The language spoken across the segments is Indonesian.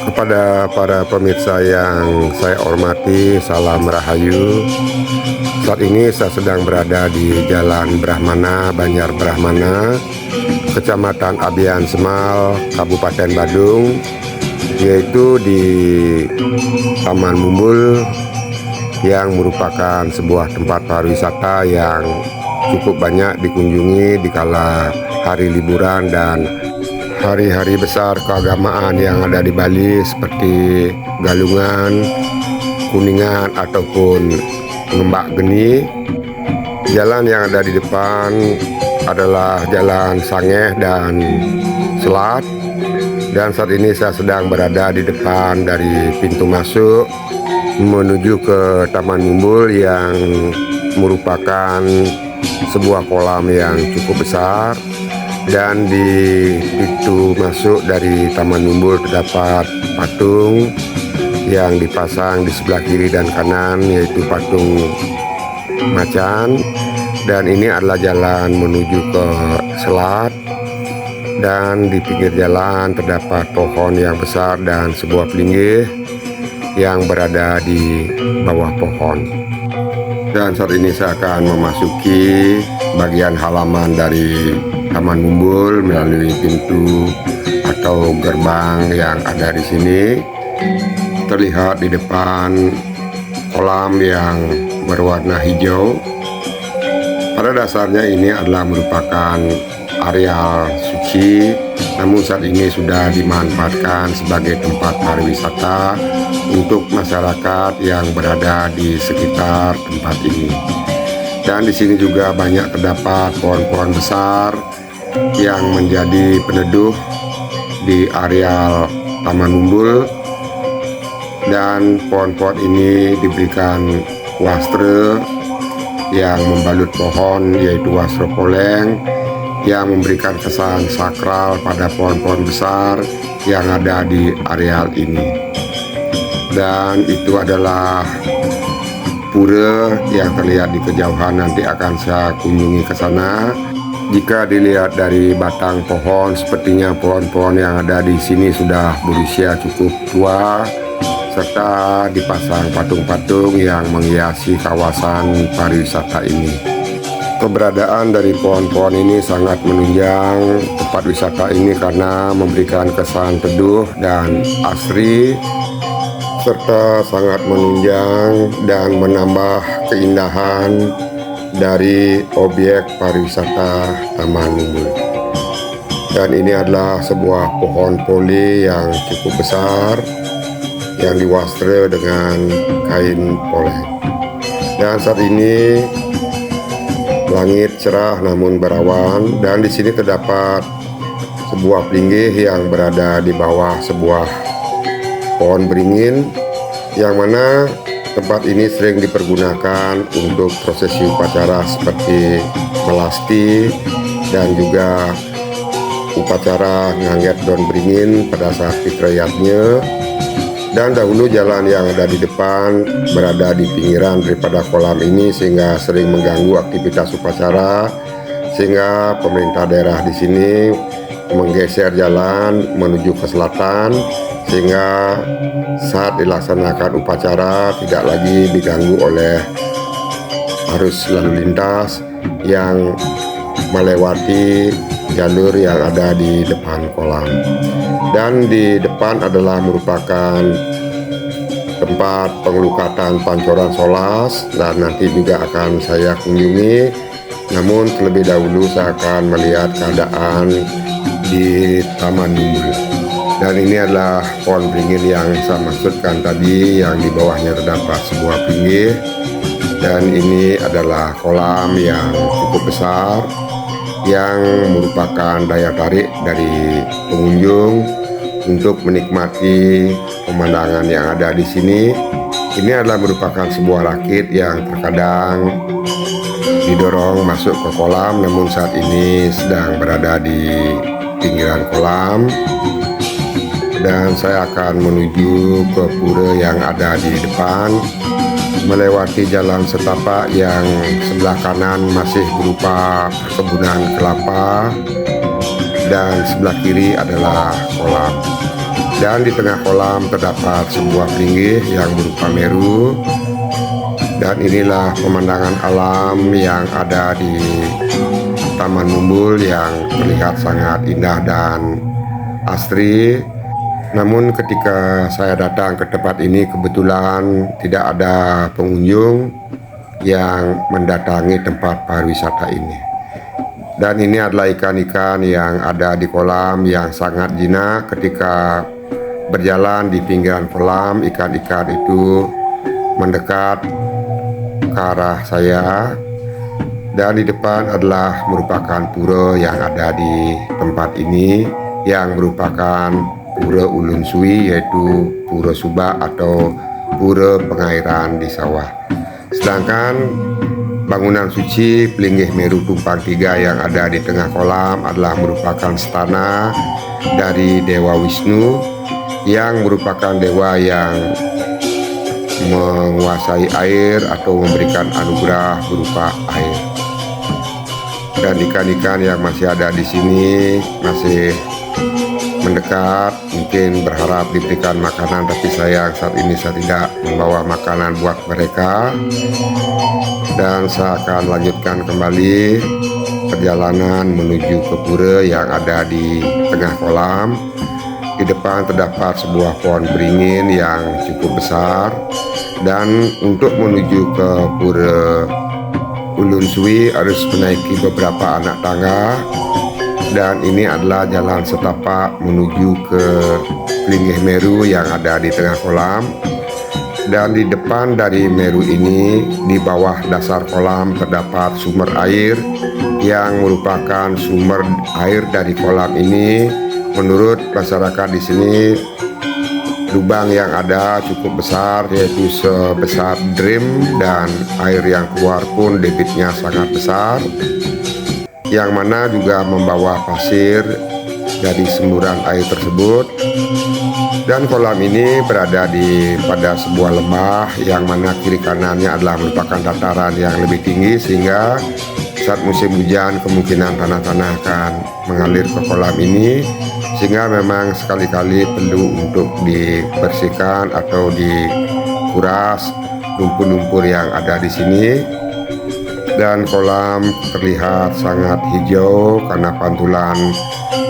Kepada para pemirsa yang saya hormati, salam rahayu. Saat ini saya sedang berada di Jalan Brahmana, Banjar Brahmana, Kecamatan Abian Semal, Kabupaten Badung, yaitu di Taman Mumbul yang merupakan sebuah tempat pariwisata yang cukup banyak dikunjungi di kala hari liburan dan hari-hari besar keagamaan yang ada di Bali seperti Galungan, Kuningan ataupun Ngembak Geni. Jalan yang ada di depan adalah Jalan Sangeh dan Selat, dan saat ini saya sedang berada di depan dari pintu masuk menuju ke Taman Mumbul yang merupakan sebuah kolam yang cukup besar. Dan di pintu masuk dari Taman Mumbul terdapat patung yang dipasang di sebelah kiri dan kanan, yaitu patung macan. Dan ini adalah jalan menuju ke Selat, dan di pinggir jalan terdapat pohon yang besar dan sebuah pelinggih yang berada di bawah pohon. Dan saat ini saya akan memasuki bagian halaman dari Taman Mumbul melalui pintu atau gerbang yang ada di sini. Terlihat di depan kolam yang berwarna hijau. Pada dasarnya ini adalah merupakan areal suci, namun saat ini sudah dimanfaatkan sebagai tempat pariwisata untuk masyarakat yang berada di sekitar tempat ini. Dan di sini juga banyak terdapat pohon-pohon besar yang menjadi peneduh di areal Taman Mumbul, dan pohon-pohon ini diberikan wastre yang membalut pohon, yaitu wastre poleng, yang memberikan kesan sakral pada pohon-pohon besar yang ada di areal ini. Dan itu adalah pura yang terlihat di kejauhan, nanti akan saya kunjungi ke sana. Jika dilihat dari batang pohon, sepertinya pohon-pohon yang ada di sini sudah berusia cukup tua, serta dipasang patung-patung yang menghiasi kawasan pariwisata ini. Keberadaan dari pohon-pohon ini sangat menunjang tempat wisata ini karena memberikan kesan teduh dan asri, serta sangat menunjang dan menambah keindahan dari objek pariwisata Taman Mumbul. Dan ini adalah sebuah pohon pole yang cukup besar yang diwastre dengan kain poleng. Dan saat ini langit cerah namun berawan, dan di sini terdapat sebuah pelinggih yang berada di bawah sebuah pohon beringin, yang mana tempat ini sering dipergunakan untuk prosesi upacara seperti melasti dan juga upacara ngangget daun beringin pada saat fitriyatnya. Dan dahulu jalan yang ada di depan berada di pinggiran daripada kolam ini, sehingga sering mengganggu aktivitas upacara, sehingga pemerintah daerah di sini menggeser jalan menuju ke selatan, sehingga saat dilaksanakan upacara tidak lagi diganggu oleh arus lalu lintas yang melewati jalur yang ada di depan kolam. Dan di depan adalah merupakan tempat pengelukatan pancoran solas, dan nanti juga akan saya kunjungi. Namun terlebih dahulu saya akan melihat keadaan di Taman Mumbul. Dan ini adalah pohon beringin yang saya maksudkan tadi, yang di bawahnya terdapat sebuah pinggir. Dan ini adalah kolam yang cukup besar yang merupakan daya tarik dari pengunjung untuk menikmati pemandangan yang ada di sini. Ini adalah merupakan sebuah rakit yang terkadang didorong masuk ke kolam, namun saat ini sedang berada di pinggiran kolam. Dan saya akan menuju ke pura yang ada di depan, melewati jalan setapak yang sebelah kanan masih berupa perkebunan kelapa, dan sebelah kiri adalah kolam. Dan di tengah kolam terdapat sebuah linggih yang berupa meru. Dan inilah pemandangan alam yang ada di Taman Mumbul yang terlihat sangat indah dan asri. Namun ketika saya datang ke tempat ini, kebetulan tidak ada pengunjung yang mendatangi tempat pariwisata ini. Dan ini adalah ikan-ikan yang ada di kolam yang sangat jinak. Ketika berjalan di pinggiran kolam, ikan-ikan itu mendekat ke arah saya. Dan di depan adalah merupakan pura yang ada di tempat ini, yang merupakan pura Ulun Suwi, yaitu pura Subak atau pura pengairan di sawah. Sedangkan bangunan suci Pelinggih Meru Tumpang 3 yang ada di tengah kolam adalah merupakan stana dari Dewa Wisnu, yang merupakan dewa yang menguasai air atau memberikan anugerah berupa air. Dan ikan-ikan yang masih ada di sini masih mendekat, mungkin berharap diberikan makanan, tapi sayang saat ini saya tidak membawa makanan buat mereka. Dan saya akan lanjutkan kembali perjalanan menuju ke pura yang ada di tengah kolam. Di depan terdapat sebuah pohon beringin yang cukup besar, dan untuk menuju ke pura Ulun Suwi harus menaiki beberapa anak tangga. Dan ini adalah jalan setapak menuju ke Pelinggih Meru yang ada di tengah kolam. Dan di depan dari Meru ini, di bawah dasar kolam terdapat sumber air yang merupakan sumber air dari kolam ini. Menurut masyarakat di sini, lubang yang ada cukup besar, yaitu sebesar drum, dan air yang keluar pun debitnya sangat besar, yang mana juga membawa pasir dari semburan air tersebut. Dan kolam ini berada pada sebuah lembah yang mana kiri kanannya adalah merupakan dataran yang lebih tinggi, sehingga saat musim hujan kemungkinan tanah-tanah akan mengalir ke kolam ini, sehingga memang sekali-kali perlu untuk dibersihkan atau dikuras lumpur-lumpur yang ada di sini. Dan kolam terlihat sangat hijau karena pantulan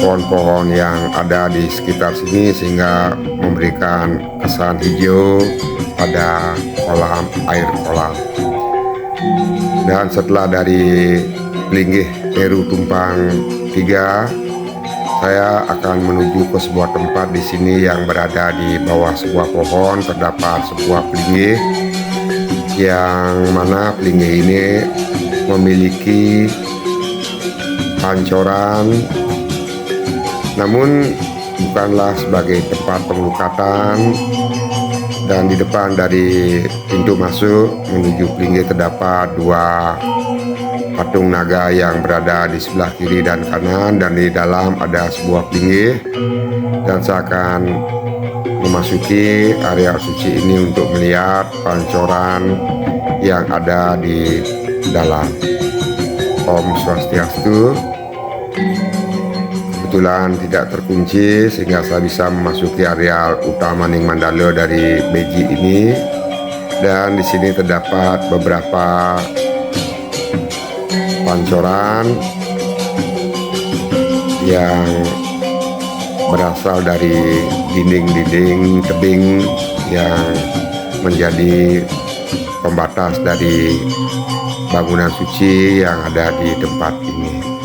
pohon-pohon yang ada di sekitar sini, sehingga memberikan kesan hijau pada air kolam. Dan setelah dari Pelinggih Meru Tumpang 3, saya akan menuju ke sebuah tempat di sini yang berada di bawah sebuah pohon. Terdapat sebuah pelinggih yang mana pelinggih ini memiliki pancoran, namun bukanlah sebagai tempat pengelukatan. Dan di depan dari pintu masuk menuju pelinggih terdapat dua patung naga yang berada di sebelah kiri dan kanan, dan di dalam ada sebuah pelinggih. Dan saya akan memasuki area suci ini untuk melihat pancoran yang ada di dalam. Om Swastiastu. Kebetulan tidak terkunci sehingga saya bisa memasuki area utama Ning Mandala dari Beji ini. Dan di sini terdapat beberapa pancoran yang berasal dari dinding-dinding tebing yang menjadi pembatas dari bangunan suci yang ada di tempat ini.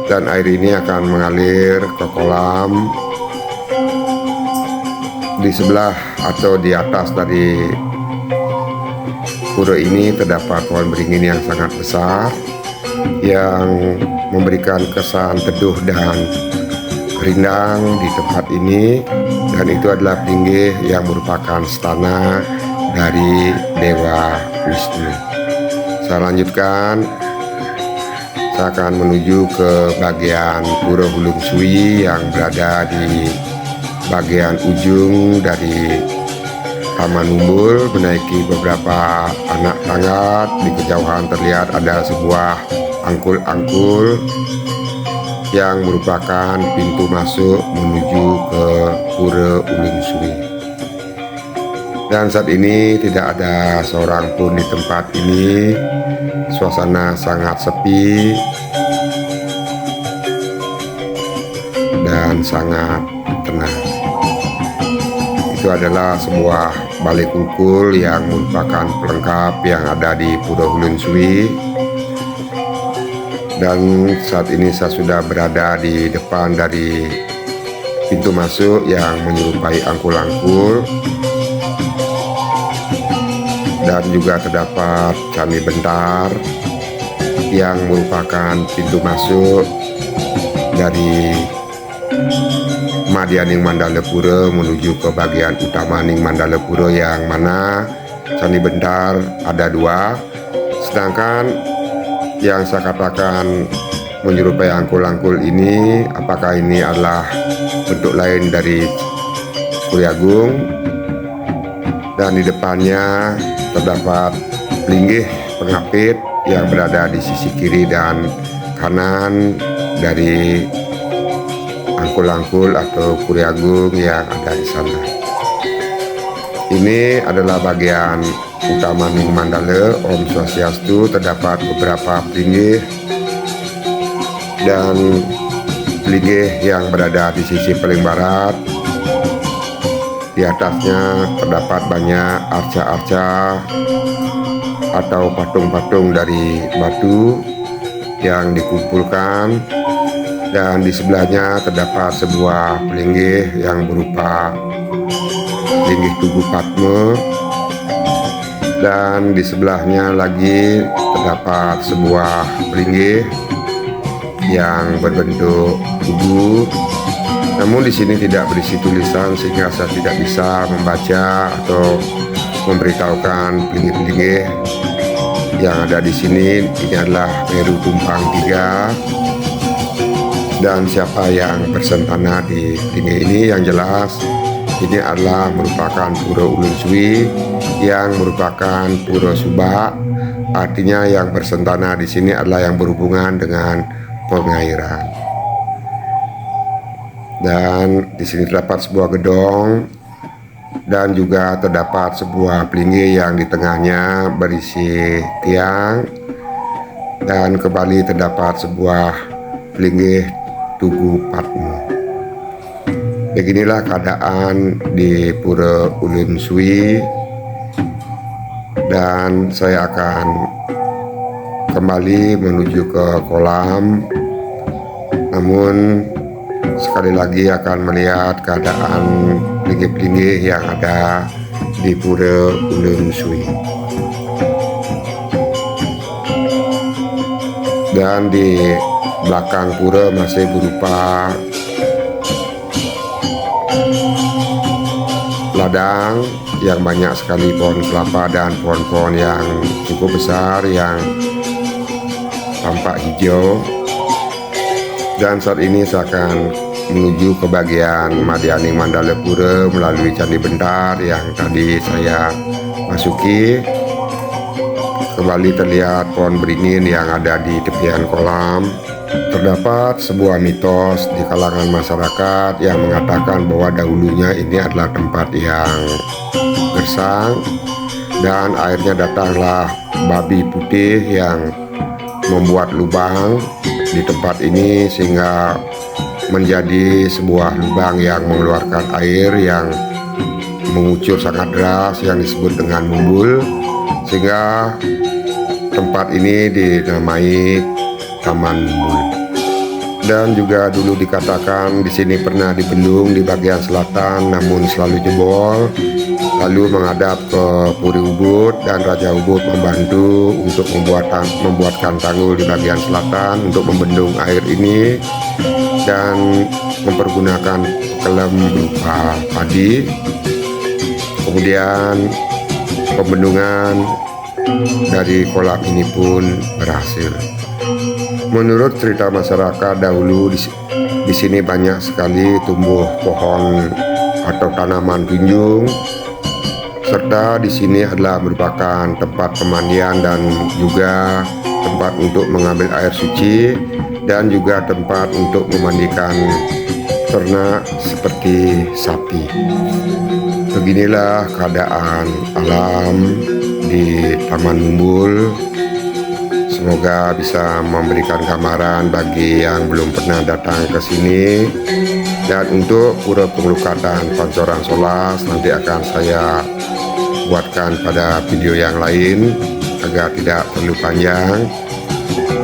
Dan air ini akan mengalir ke kolam. Di sebelah atau di atas dari pura ini terdapat pohon beringin yang sangat besar yang memberikan kesan teduh dan rindang di tempat ini. Dan itu adalah pelinggih yang merupakan stana dari Dewa Wisnu. Saya lanjutkan. Saya akan menuju ke bagian pura Ulun Suwi yang berada di bagian ujung dari Taman Mumbul, menaiki beberapa anak tangga. Di kejauhan terlihat ada sebuah angkul-angkul yang merupakan pintu masuk menuju ke Pura Ulun Suwi. Dan saat ini tidak ada seorang pun di tempat ini. Suasana sangat sepi dan sangat tenang. Itu adalah sebuah balai kungkul yang merupakan pelengkap yang ada di Pura Ulun Suwi. Dan saat ini saya sudah berada di depan dari pintu masuk yang menyerupai angkul-angkul, dan juga terdapat Candi Bentar yang merupakan pintu masuk dari Madianing Mandalepura menuju ke bagian utama Ning Mandalepura, yang mana Candi Bentar ada 2, sedangkan yang saya katakan menyerupai angkul-angkul ini, apakah ini adalah bentuk lain dari Kuriagung. Dan di depannya terdapat linggih pengapit yang berada di sisi kiri dan kanan dari angkul-angkul atau Kuriagung yang ada di sana. Ini adalah bagian utama Ning Mandala. Om Swastiastu. Terdapat beberapa linggih dan linggih yang berada di sisi paling barat. Di atasnya terdapat banyak arca-arca atau patung-patung dari batu yang dikumpulkan, dan di sebelahnya terdapat sebuah linggih yang berupa linggih Tugu Padma, dan di sebelahnya lagi terdapat sebuah linggih yang berbentuk tugu. Namun di sini tidak berisi tulisan sehingga saya tidak bisa membaca atau memberitahukan linggih-linggih yang ada di sini. Ini adalah Meru Tumpang 3 dan siapa yang bersentana di linggih ini. Yang jelas ini adalah merupakan Pura Ulun Suwi yang merupakan Pura Subak. Artinya yang bersentana di sini adalah yang berhubungan dengan pengairan. Dan di sini terdapat sebuah gedong dan juga terdapat sebuah pelinggih yang di tengahnya berisi tiang, dan kembali terdapat sebuah pelinggih Tugu Padma. Beginilah keadaan di Pura Ulun Suwi, dan saya akan kembali menuju ke kolam. Namun sekali lagi akan melihat keadaan linggih-linggih yang ada di Pura Ulun Suwi. Dan di belakang pura masih berupa ladang yang banyak sekali pohon kelapa dan pohon-pohon yang cukup besar yang tampak hijau. Dan saat ini saya akan menuju ke bagian Madianing Mandalepura melalui Candi Bentar yang tadi saya masuki. Kembali terlihat pohon beringin yang ada di tepian kolam. Terdapat sebuah mitos di kalangan masyarakat yang mengatakan bahwa dahulunya ini adalah tempat yang gersang, dan akhirnya datanglah babi putih yang membuat lubang di tempat ini sehingga menjadi sebuah lubang yang mengeluarkan air yang mengucur sangat deras yang disebut dengan mumbul, sehingga tempat ini dinamai Taman Mumbul. Dan juga dulu dikatakan di sini pernah dibendung di bagian selatan namun selalu jebol, lalu menghadap ke Puri Ubud, dan Raja Ubud membantu untuk membuatkan tanggul di bagian selatan untuk membendung air ini dan mempergunakan kelem berupa padi. Kemudian pembendungan dari kolam ini pun berhasil. Menurut cerita masyarakat dahulu di sini banyak sekali tumbuh pohon atau tanaman junjung, serta di sini adalah merupakan tempat pemandian dan juga tempat untuk mengambil air suci, dan juga tempat untuk memandikan ternak seperti sapi. Beginilah keadaan alam di Taman Umbul. Semoga bisa memberikan gambaran bagi yang belum pernah datang ke sini. Dan untuk pura pengelukatan Pancoran Solas nanti akan saya buatkan pada video yang lain agar tidak terlalu panjang.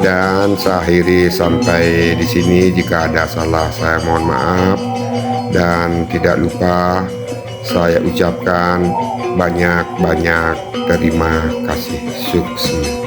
Dan saya akhiri sampai di sini. Jika ada salah saya mohon maaf, dan tidak lupa saya ucapkan banyak-banyak terima kasih. Sukses.